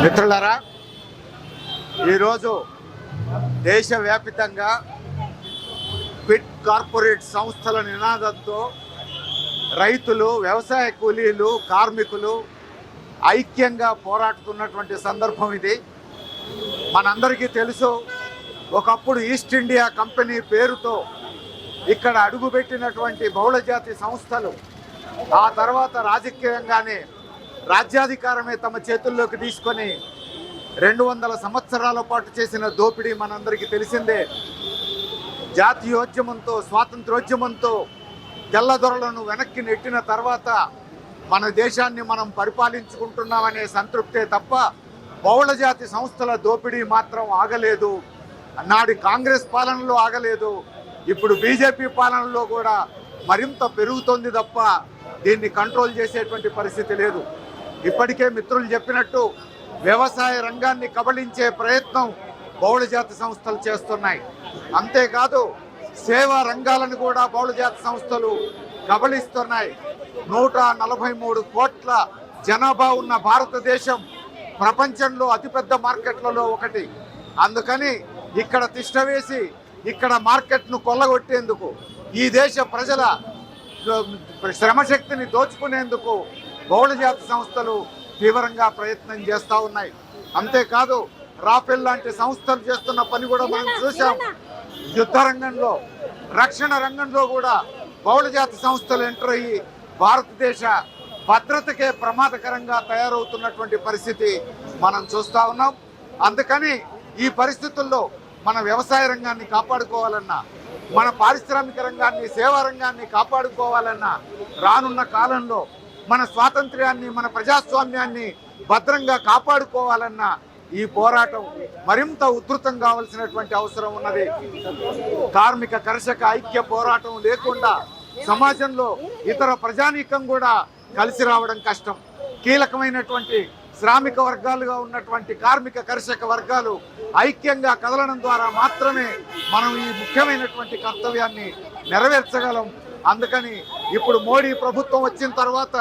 మిత్రులారా, ఈరోజు దేశవ్యాప్తంగా క్విట్ కార్పొరేట్ సంస్థల నినాదంతో రైతులు, వ్యవసాయ కూలీలు, కార్మికులు ఐక్యంగా పోరాడుతున్నటువంటి సందర్భం ఇది. మనందరికీ తెలుసు, ఒకప్పుడు ఈస్ట్ ఇండియా కంపెనీ పేరుతో ఇక్కడ అడుగుపెట్టినటువంటి బహుళజాతి సంస్థలు ఆ తర్వాత రాజకీయంగానే రాజ్యాధికారమే తమ చేతుల్లోకి తీసుకొని 200 సంవత్సరాల పాటు చేసిన దోపిడీ మనందరికీ తెలిసిందే. జాతీయోద్యమంతో, స్వాతంత్రోద్యమంతో తెల్లదొరలను వెనక్కి నెట్టిన తర్వాత మన దేశాన్ని మనం పరిపాలించుకుంటున్నామనే సంతృప్తే తప్ప బహుళజాతి సంస్థల దోపిడీ మాత్రం ఆగలేదు. నాటి కాంగ్రెస్ పాలనలో ఆగలేదు, ఇప్పుడు బీజేపీ పాలనలో కూడా మరింత పెరుగుతోంది తప్ప దీన్ని కంట్రోల్ చేసేటువంటి పరిస్థితి లేదు. ఇప్పటికే మిత్రులు చెప్పినట్టు వ్యవసాయ రంగాన్ని కబళించే ప్రయత్నం బహుళజాతి సంస్థలు చేస్తున్నాయి. అంతేకాదు సేవా రంగాలను కూడా బహుళజాతి సంస్థలు కబళిస్తున్నాయి. 143 కోట్ల జనాభా ఉన్న భారతదేశం ప్రపంచంలో అతిపెద్ద మార్కెట్లలో ఒకటి. అందుకని ఇక్కడ తిష్టవేసి ఇక్కడ మార్కెట్ను కొల్లగొట్టేందుకు, ఈ దేశ ప్రజల శ్రమశక్తిని దోచుకునేందుకు బహుళజాతి సంస్థలు తీవ్రంగా ప్రయత్నం చేస్తూ ఉన్నాయి. అంతేకాదు రాఫెల్ లాంటి సంస్థలు చేస్తున్న పని కూడా మనం చూసాం. యుద్ధ రంగంలో, రక్షణ రంగంలో కూడా బహుళజాతి సంస్థలు ఎంటర్ అయ్యి భారతదేశ భద్రతకే ప్రమాదకరంగా తయారవుతున్నటువంటి పరిస్థితి మనం చూస్తూ ఉన్నాం. అందుకని ఈ పరిస్థితుల్లో మన వ్యవసాయ రంగాన్ని కాపాడుకోవాలన్నా, మన పారిశ్రామిక రంగాన్ని, సేవా రంగాన్ని కాపాడుకోవాలన్నా, రానున్న కాలంలో మన స్వాతంత్ర్యాన్ని, మన ప్రజాస్వామ్యాన్ని భద్రంగా కాపాడుకోవాలన్నా ఈ పోరాటం మరింత ఉధృతం కావాల్సినటువంటి అవసరం ఉన్నది. కార్మిక కర్షక ఐక్య పోరాటం లేకుండా సమాజంలో ఇతర ప్రజానీకం కూడా కలిసి రావడం కష్టం. కీలకమైనటువంటి శ్రామిక వర్గాలుగా ఉన్నటువంటి కార్మిక కర్షక వర్గాలు ఐక్యంగా కదలడం ద్వారా మాత్రమే మనం ఈ ముఖ్యమైనటువంటి కర్తవ్యాన్ని నెరవేర్చగలం. అందుకని ఇప్పుడు మోడీ ప్రభుత్వం వచ్చిన తర్వాత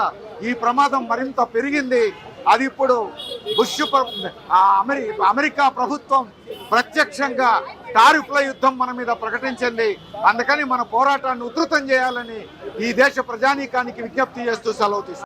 ఈ ప్రమాదం మరింత పెరిగింది. అది ఇప్పుడు అమెరికా ప్రభుత్వం ప్రత్యక్షంగా టారిఫ్ల యుద్ధం మన మీద ప్రకటించింది. అందుకని మన పోరాటాన్ని ఉధృతం చేయాలని ఈ దేశ ప్రజానీకానికి విజ్ఞప్తి చేస్తూ సెలవు తీసుకుంటాం.